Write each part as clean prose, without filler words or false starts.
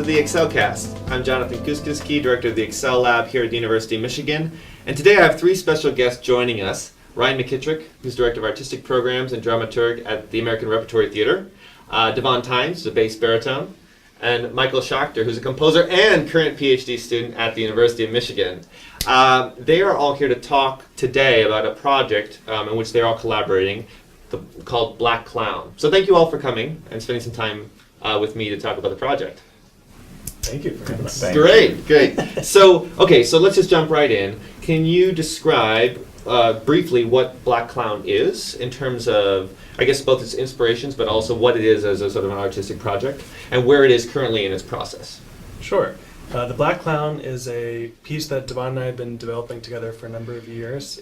to the EXCELcast. I'm Jonathan Kuskiski, Director of the EXCEL Lab here at the University of Michigan. And today I have three special guests joining us. Ryan McKittrick, who's Director of Artistic Programs and Dramaturg at the American Repertory Theater. Davóne Tines, who's a bass-baritone. And Michael Schacter, who's a composer and current PhD student at the University of Michigan. They are all here to talk today about a project in which they're all collaborating called Black Clown. So thank you all for coming and spending some time with me to talk about the project. Thank you for having us. Great. So let's just jump right in. Can you describe briefly what Black Clown is in terms of, I guess, both its inspirations, but also what it is as a sort of an artistic project, and where it is currently in its process? Sure. The Black Clown is a piece that Davóne and I have been developing together for a number of years.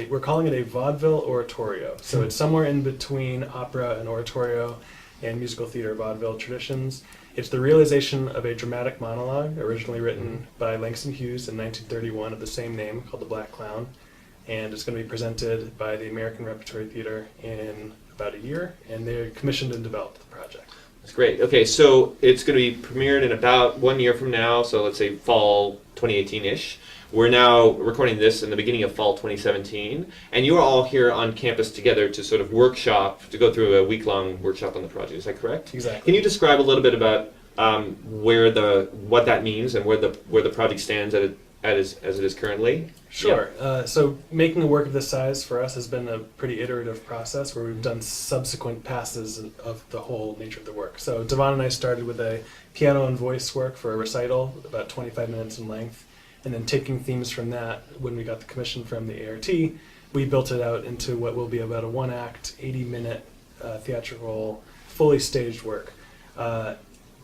We're calling it a vaudeville oratorio. So it's somewhere in between opera and oratorio and musical theater vaudeville traditions. It's the realization of a dramatic monologue originally written by Langston Hughes in 1931 of the same name, called The Black Clown. And it's going to be presented by the American Repertory Theater in about a year, and they commissioned and developed the project. That's great. Okay, so it's going to be premiered in about 1 year from now, so let's say fall 2018-ish. We're now recording this in the beginning of fall 2017, and you are all here on campus together to sort of to go through a week-long workshop on the project. Is that correct? Exactly. Can you describe a little bit about what that means and where the project stands as it is currently? Sure. Yeah. So making a work of this size for us has been a pretty iterative process where we've done subsequent passes of the whole nature of the work. So Davóne and I started with a piano and voice work for a recital, about 25 minutes in length, and then taking themes from that, when we got the commission from the A.R.T, we built it out into what will be about a one-act, 80-minute theatrical, fully staged work.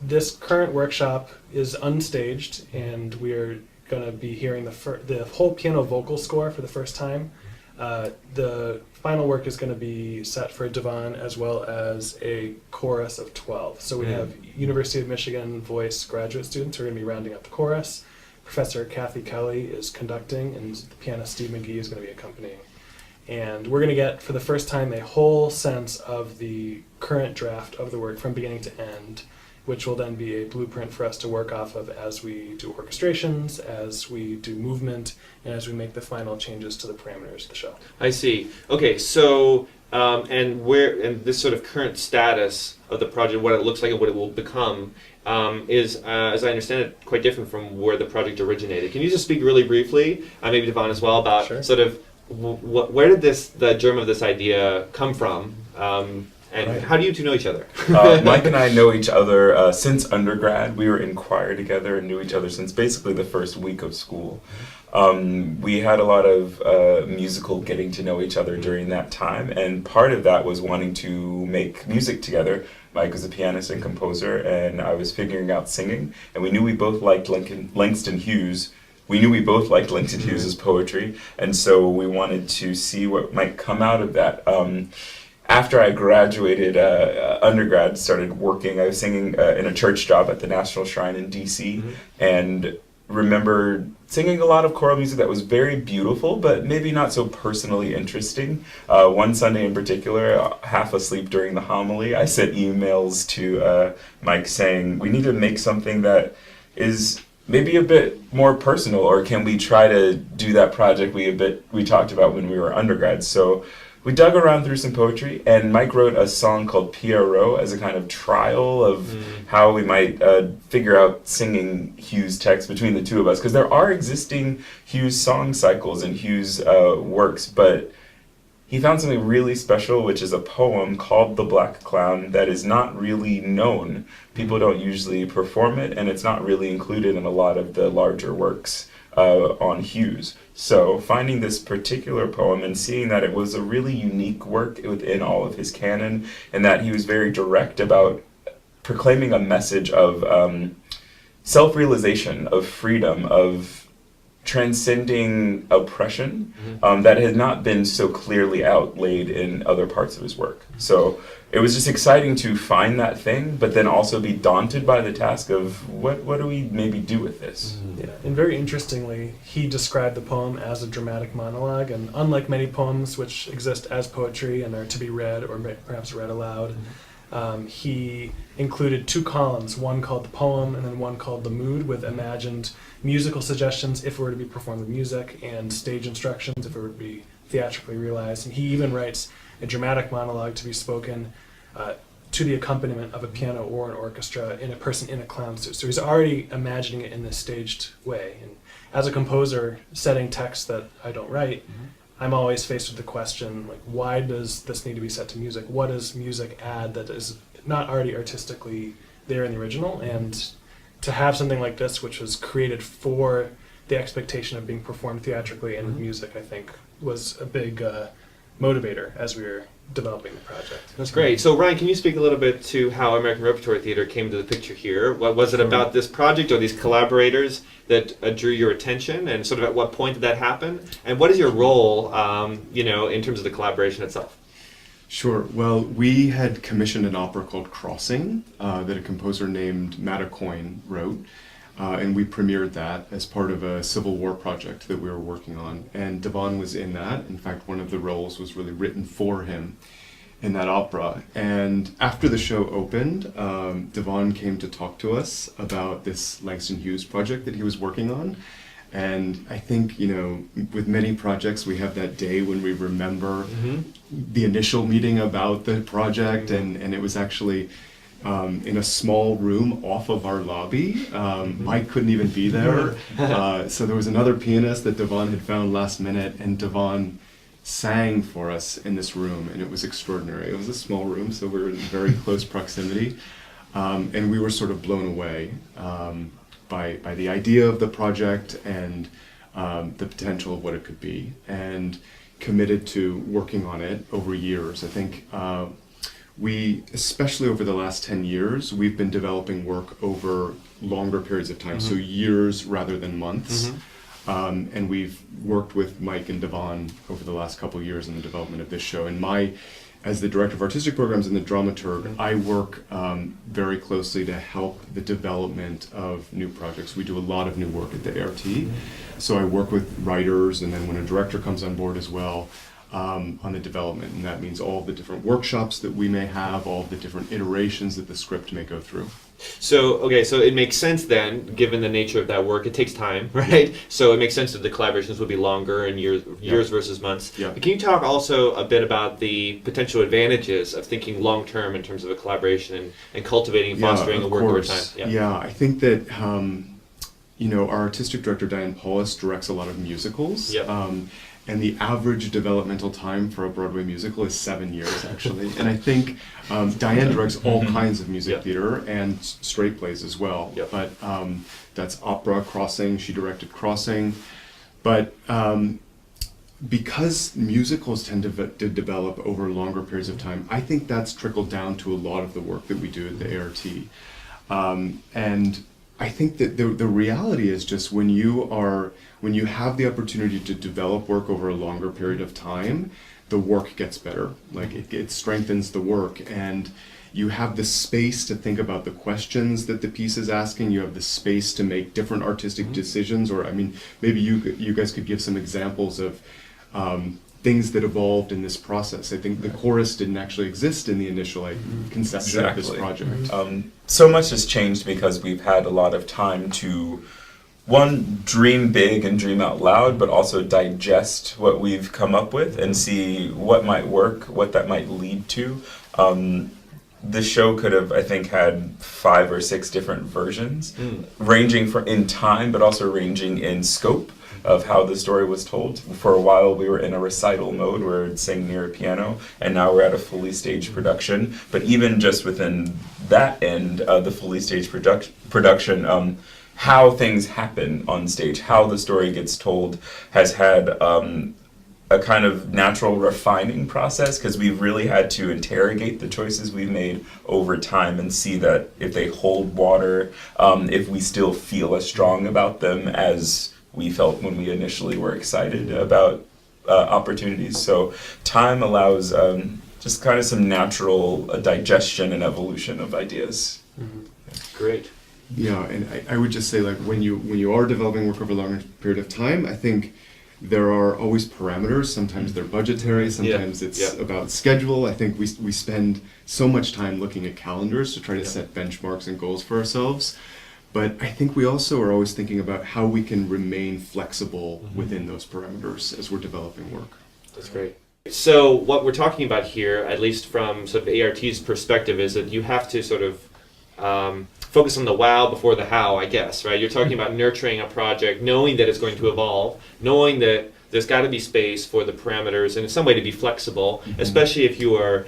This current workshop is unstaged, and we're going to be hearing the whole piano vocal score for the first time. The final work is going to be set for Davóne as well as a chorus of 12. So we have University of Michigan voice graduate students who are going to be rounding out the chorus. Professor Kathy Kelly is conducting, and the pianist Steve McGee is going to be accompanying. And we're going to get, for the first time, a whole sense of the current draft of the work from beginning to end, which will then be a blueprint for us to work off of as we do orchestrations, as we do movement, and as we make the final changes to the parameters of the show. I see. Okay, so and this sort of current status of the project, what it looks like and what it will become, is, as I understand it, quite different from where the project originated. Can you just speak really briefly, maybe Davóne as well, about sort of where did the germ of this idea come from? And how do you two know each other? Mike and I know each other since undergrad. We were in choir together and knew each other since basically the first week of school. We had a lot of musical getting to know each other during that time, and part of that was wanting to make music together. Mike was a pianist and composer, and I was figuring out singing, and we knew we both liked Langston Hughes. We knew we both liked Langston Hughes' poetry, and so we wanted to see what might come out of that. After I graduated undergrad, started working. I was singing in a church job at the National Shrine in D.C. And remember singing a lot of choral music that was very beautiful, but maybe not so personally interesting. One Sunday in particular, half asleep during the homily, I sent emails to Mike saying, we need to make something that is maybe a bit more personal, or can we try to do that project we talked about when we were undergrads? So we dug around through some poetry, and Mike wrote a song called Pierrot as a kind of trial of how we might figure out singing Hughes' text between the two of us, because there are existing Hughes song cycles and Hughes works, but he found something really special, which is a poem called The Black Clown that is not really known. People don't usually perform it, and it's not really included in a lot of the larger works on Hughes. So finding this particular poem and seeing that it was a really unique work within all of his canon, and that he was very direct about proclaiming a message of self-realization, of freedom, of transcending oppression that had not been so clearly outlaid in other parts of his work. So it was just exciting to find that thing, but then also be daunted by the task of what do we maybe do with this? Yeah. And very interestingly, he described the poem as a dramatic monologue, and unlike many poems which exist as poetry and are to be read or perhaps read aloud, he included 2 columns, one called the poem and then one called the mood, with imagined musical suggestions if it were to be performed with music, and stage instructions if it were to be theatrically realized. And he even writes a dramatic monologue to be spoken to the accompaniment of a piano or an orchestra in a person in a clown suit. So he's already imagining it in this staged way. And as a composer setting text that I don't write, I'm always faced with the question, like, why does this need to be set to music? What does music add that is not already artistically there in the original? And to have something like this, which was created for the expectation of being performed theatrically and with music, I think was a big motivator as we were developing the project. That's great. So Ryan, can you speak a little bit to how American Repertory Theater came to the picture here? What was it about this project or these collaborators that drew your attention, and sort of at what point did that happen? And what is your role, in terms of the collaboration itself? Sure. Well, we had commissioned an opera called Crossing that a composer named Matt Coyne wrote. And we premiered that as part of a Civil War project that we were working on. And Davóne was in that. In fact, one of the roles was really written for him in that opera. And after the show opened, Davóne came to talk to us about this Langston Hughes project that he was working on. And I think, with many projects, we have that day when we remember the initial meeting about the project. And it was actually in a small room off of our lobby. Mike couldn't even be there. So there was another pianist that Davóne had found last minute, and Davóne sang for us in this room, and it was extraordinary. It was a small room, so we were in very close proximity. And we were sort of blown away by the idea of the project and the potential of what it could be, and committed to working on it over years. I think we, especially over the last 10 years, we've been developing work over longer periods of time, so years rather than months. And we've worked with Mike and Davóne over the last couple of years in the development of this show. And as the director of artistic programs and the dramaturg, I work very closely to help the development of new projects. We do a lot of new work at the A.R.T. So I work with writers, and then when a director comes on board as well, on the development, and that means all the different workshops that we may have, all the different iterations that the script may go through. So it makes sense then, given the nature of that work, it takes time, right? Yeah. So it makes sense that the collaborations will be longer in years versus months. Yeah. But can you talk also a bit about the potential advantages of thinking long term in terms of a collaboration and cultivating and fostering a work over time? Yeah, I think that our artistic director Diane Paulus directs a lot of musicals. Yep. And the average developmental time for a Broadway musical is 7 years, actually. And I think Diane directs all kinds of music theater and straight plays as well. Yep. But that's opera, Crossing. She directed Crossing. But because musicals tend to develop over longer periods of time, I think that's trickled down to a lot of the work that we do at the A.R.T. And I think that the reality is just when you have the opportunity to develop work over a longer period of time, the work gets better. Like it strengthens the work, and you have the space to think about the questions that the piece is asking. You have the space to make different artistic decisions, or maybe you guys could give some examples of things that evolved in this process. I think the chorus didn't actually exist in the initial conception of this project. So much has changed because we've had a lot of time to, one, dream big and dream out loud, but also digest what we've come up with and see what might work, what that might lead to. The show could have, I think, had 5 or 6 different versions, ranging in time, but also ranging in scope of how the story was told. For a while we were in a recital mode where we'd sing near a piano, and now we're at a fully staged production. But even just within that end, the fully staged production, how things happen on stage, how the story gets told, has had a kind of natural refining process, because we've really had to interrogate the choices we've made over time and see that if they hold water, if we still feel as strong about them as we felt when we initially were excited about opportunities. So time allows just kind of some natural digestion and evolution of ideas. Great. Yeah, and I would just say, like, when you are developing work over a longer period of time, I think there are always parameters. Sometimes they're budgetary, sometimes it's about schedule. I think we spend so much time looking at calendars to try to set benchmarks and goals for ourselves. But I think we also are always thinking about how we can remain flexible within those parameters as we're developing work. That's great. So what we're talking about here, at least from sort of A.R.T's perspective, is that you have to sort of focus on the wow before the how, I guess, right? You're talking about nurturing a project, knowing that it's going to evolve, knowing that there's got to be space for the parameters and in some way to be flexible, especially if you are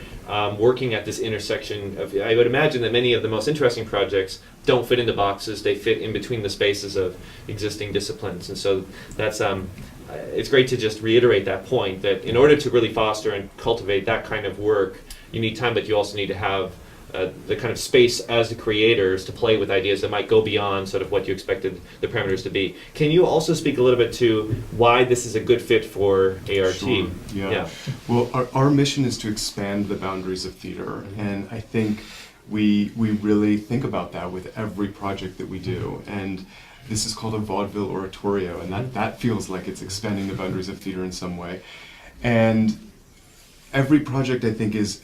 working at this intersection of, I would imagine that many of the most interesting projects don't fit into boxes, they fit in between the spaces of existing disciplines. And so that's, it's great to just reiterate that point, that in order to really foster and cultivate that kind of work, you need time, but you also need to have the kind of space as the creators to play with ideas that might go beyond sort of what you expected the parameters to be. Can you also speak a little bit to why this is a good fit for A.R.T? Sure. Yeah. Well, our mission is to expand the boundaries of theater, and I think we really think about that with every project that we do. And this is called a vaudeville oratorio, and that feels like it's expanding the boundaries of theater in some way. And every project, I think, is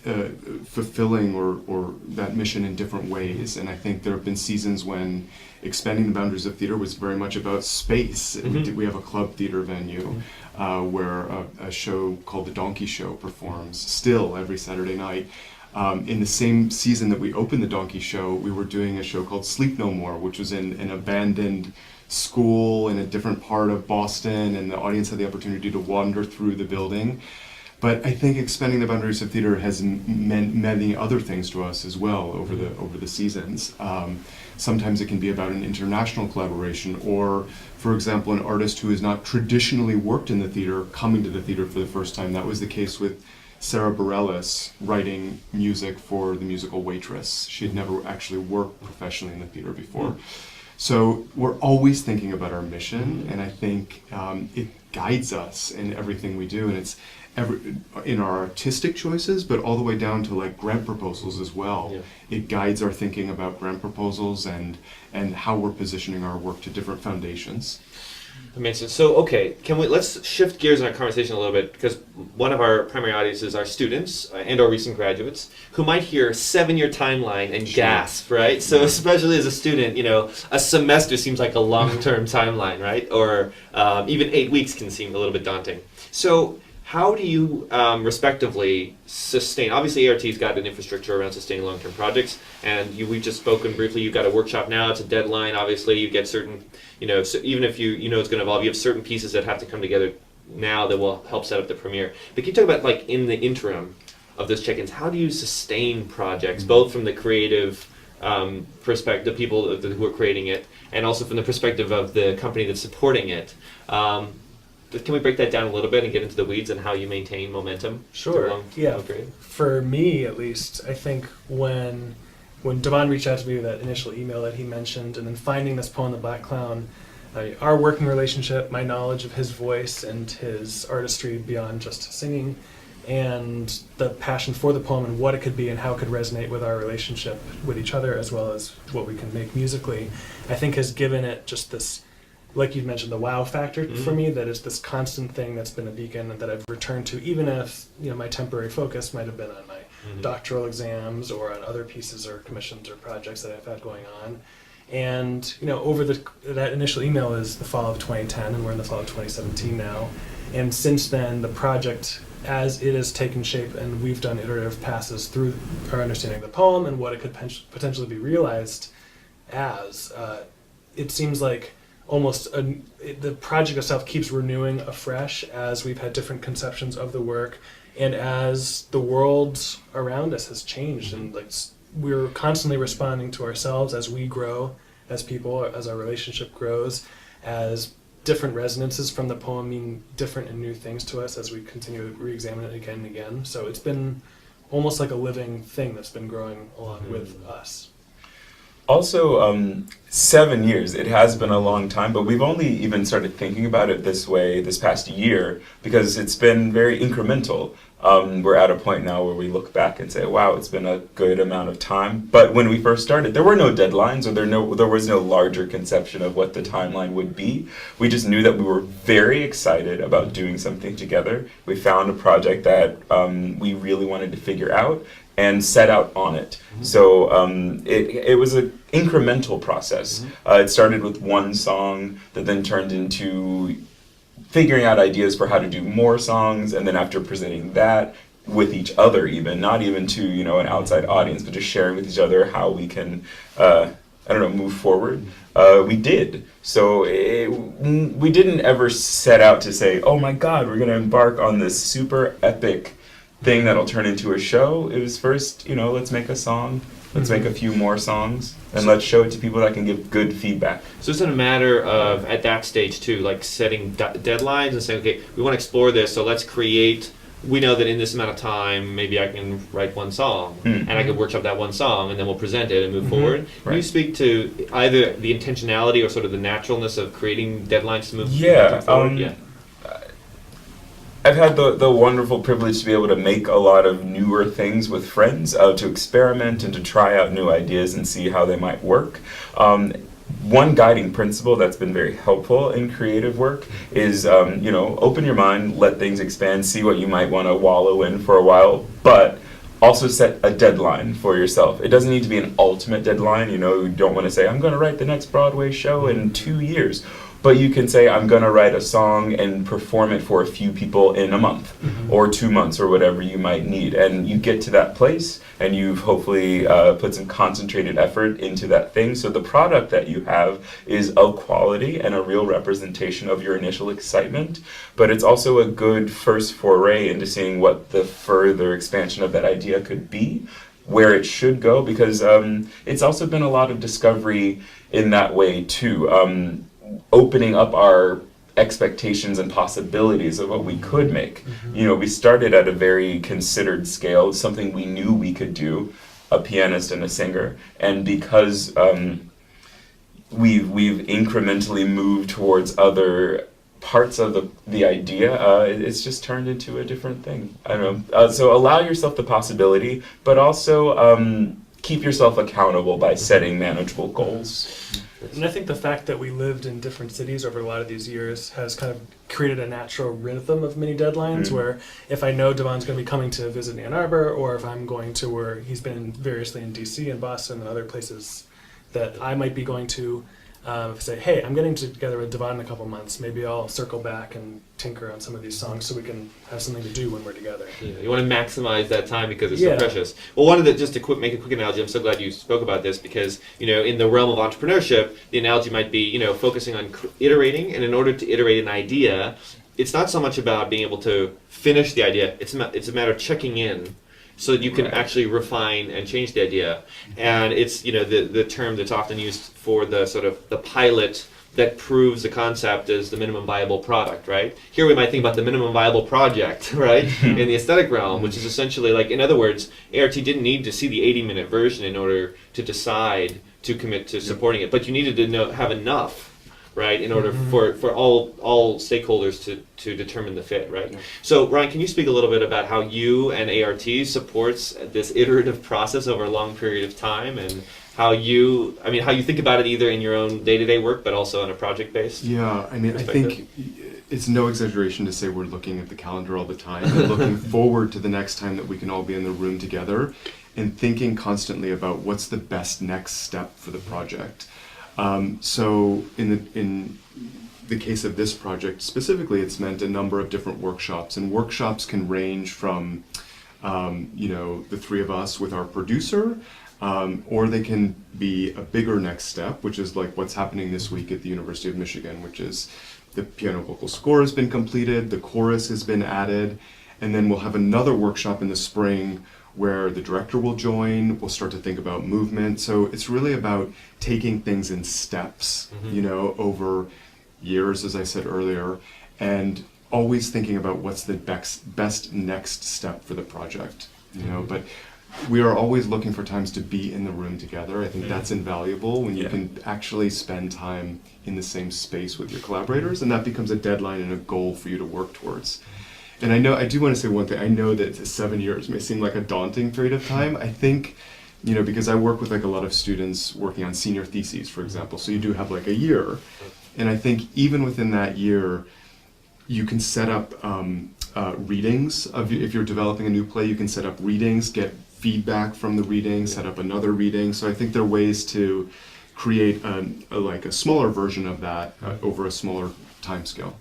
fulfilling or that mission in different ways. And I think there have been seasons when expanding the boundaries of theater was very much about space. We have a club theater venue where a show called The Donkey Show performs still every Saturday night. In the same season that we opened The Donkey Show, we were doing a show called Sleep No More, which was in an abandoned school in a different part of Boston, and the audience had the opportunity to wander through the building. But I think expanding the boundaries of theater has meant many other things to us as well over the seasons. Sometimes it can be about an international collaboration, or, for example, an artist who has not traditionally worked in the theater coming to the theater for the first time. That was the case with Sarah Bareilles writing music for the musical Waitress. She had never actually worked professionally in the theater before. So we're always thinking about our mission, and I think it guides us in everything we do, and it's in our artistic choices, but all the way down to like grant proposals as well. It guides our thinking about grant proposals and how we're positioning our work to different foundations. That makes sense. So, okay, let's shift gears in our conversation a little bit, because one of our primary audiences are students and or recent graduates who might hear 7-year timeline and gasp, right? So especially as a student, a semester seems like a long-term timeline, right? Or even 8 weeks can seem a little bit daunting. So how do you respectively sustain, obviously ART's got an infrastructure around sustaining long-term projects, and we've just spoken briefly, you've got a workshop now, it's a deadline, obviously you get certain, so even if you know it's going to evolve, you have certain pieces that have to come together now that will help set up the premiere. But can you talk about, like, in the interim of those check-ins, how do you sustain projects, both from the creative perspective, the people who are creating it, and also from the perspective of the company that's supporting it? Can we break that down a little bit and get into the weeds and how you maintain momentum? Sure. For me, at least, I think when Davóne reached out to me with that initial email that he mentioned, and then finding this poem, The Black Clown, our working relationship, my knowledge of his voice and his artistry beyond just singing, and the passion for the poem and what it could be and how it could resonate with our relationship with each other as well as what we can make musically, I think has given it just this, like you mentioned, the wow factor for me, that is this constant thing that's been a beacon that I've returned to, even if my temporary focus might have been on my doctoral exams or on other pieces or commissions or projects that I've had going on. And over that initial email is the fall of 2010, and we're in the fall of 2017 now. And since then, the project, as it has taken shape and we've done iterative passes through our understanding of the poem and what it could potentially be realized as, it seems like almost the project itself keeps renewing afresh as we've had different conceptions of the work and as the world around us has changed, and like we're constantly responding to ourselves as we grow as people, as our relationship grows, as different resonances from the poem mean different and new things to us as we continue to re-examine it again and again. So it's been almost like a living thing that's been growing along with us. Also, 7 years, it has been a long time, but we've only even started thinking about it this way this past year because it's been very incremental. We're at a point now where we look back and say, wow, it's been a good amount of time. But when we first started, there were no deadlines, or there was no larger conception of what the timeline would be. We just knew that we were very excited about doing something together. We found a project that we really wanted to figure out and set out on it. So it was an incremental process. It started with one song that then turned into figuring out ideas for how to do more songs, and then after presenting that with each other, even not even to an outside audience, but just sharing with each other how we can move forward. We did. So we didn't ever set out to say, oh my God, we're going to embark on this super epic thing that'll turn into a show. It was first, let's make a song, let's make a few more songs, and let's show it to people that can give good feedback. So it's not a matter of, at that stage too, like setting deadlines and saying, okay, we want to explore this, so let's create, we know that in this amount of time, maybe I can write one song, and I can workshop that one song, and then we'll present it and move forward. Can you speak to either the intentionality or sort of the naturalness of creating deadlines to move forward? I've had the wonderful privilege to be able to make a lot of newer things with friends, to experiment and to try out new ideas and see how they might work. One guiding principle that's been very helpful in creative work is, open your mind, let things expand, see what you might want to wallow in for a while, but also set a deadline for yourself. It doesn't need to be an ultimate deadline. You don't want to say, I'm going to write the next Broadway show in 2 years. But you can say, I'm going to write a song and perform it for a few people in a month or 2 months or whatever you might need. And you get to that place and you've hopefully put some concentrated effort into that thing. So the product that you have is of quality and a real representation of your initial excitement. But it's also a good first foray into seeing what the further expansion of that idea could be, where it should go, because it's also been a lot of discovery in that way too. Opening up our expectations and possibilities of what we could make. We started at a very considered scale, something we knew we could do, a pianist and a singer. And because we've incrementally moved towards other parts of the idea, it's just turned into a different thing. I don't know. So allow yourself the possibility, but also keep yourself accountable by setting manageable goals. And I think the fact that we lived in different cities over a lot of these years has kind of created a natural rhythm of mini deadlines where if I know Davóne's going to be coming to visit Ann Arbor, or if I'm going to where he's been variously in DC and Boston and other places that I might be going to, say, hey, I'm getting together with Davóne in a couple months. Maybe I'll circle back and tinker on some of these songs so we can have something to do when we're together. Yeah, you want to maximize that time because it's so precious. Well, just to make a quick analogy, I'm so glad you spoke about this because, in the realm of entrepreneurship, the analogy might be, focusing on iterating, and in order to iterate an idea, it's not so much about being able to finish the idea, it's a matter of checking in so that you can actually refine and change the idea. And it's, the term that's often used for the sort of the pilot that proves the concept is the minimum viable product, right? Here we might think about the minimum viable project, right? In the aesthetic realm, which is essentially like, in other words, A.R.T. didn't need to see the 80-minute version in order to decide to commit to supporting it, but you needed to have enough, right, in order for all stakeholders to determine the fit, right? So, Ryan, can you speak a little bit about how you and A.R.T. supports this iterative process over a long period of time, and how you think about it either in your own day-to-day work, but also on a project-based I think it's no exaggeration to say we're looking at the calendar all the time and looking forward to the next time that we can all be in the room together and thinking constantly about what's the best next step for the project. So in the case of this project specifically, it's meant a number of different workshops, and workshops can range from, the three of us with our producer, or they can be a bigger next step, which is like what's happening this week at the University of Michigan, which is the piano vocal score has been completed, the chorus has been added, and then we'll have another workshop in the spring where the director will join, we'll start to think about movement. So it's really about taking things in steps, over years, as I said earlier, and always thinking about what's the best next step for the project, but we are always looking for times to be in the room together. I think that's invaluable when you can actually spend time in the same space with your collaborators, and that becomes a deadline and a goal for you to work towards. And I do want to say one thing. I know that 7 years may seem like a daunting period of time. I think, because I work with like a lot of students working on senior theses, for example. So you do have like a year. And I think even within that year, you can set up readings. If you're developing a new play, you can set up readings, get feedback from the reading, set up another reading. So I think there are ways to create a smaller version of that over a smaller time scale.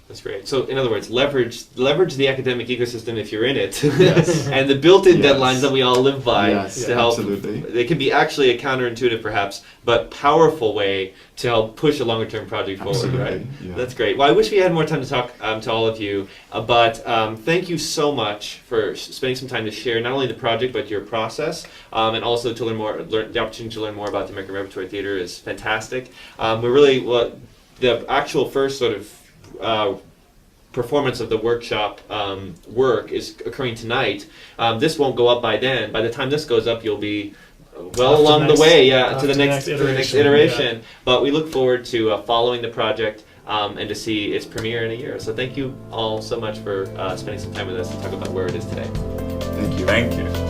That's great. So, in other words, leverage the academic ecosystem if you're in it, Yes. and the built-in Yes. deadlines that we all live by Yes, to help. absolutely. They can be actually a counterintuitive, perhaps, but powerful way to help push a longer-term project forward. Absolutely, Right? yeah. That's great. Well, I wish we had more time to talk to all of you, but thank you so much for spending some time to share not only the project but your process, and also to the opportunity to learn more about the American Repertory Theater is fantastic. The actual first sort of performance of the workshop work is occurring tonight. This won't go up by then. By the time this goes up, you'll be well Off to along the next- way, off to the next iteration. yeah. But we look forward to following the project and to see its premiere in a year. So thank you all so much for spending some time with us to talk about where it is today. Thank you. Thank you.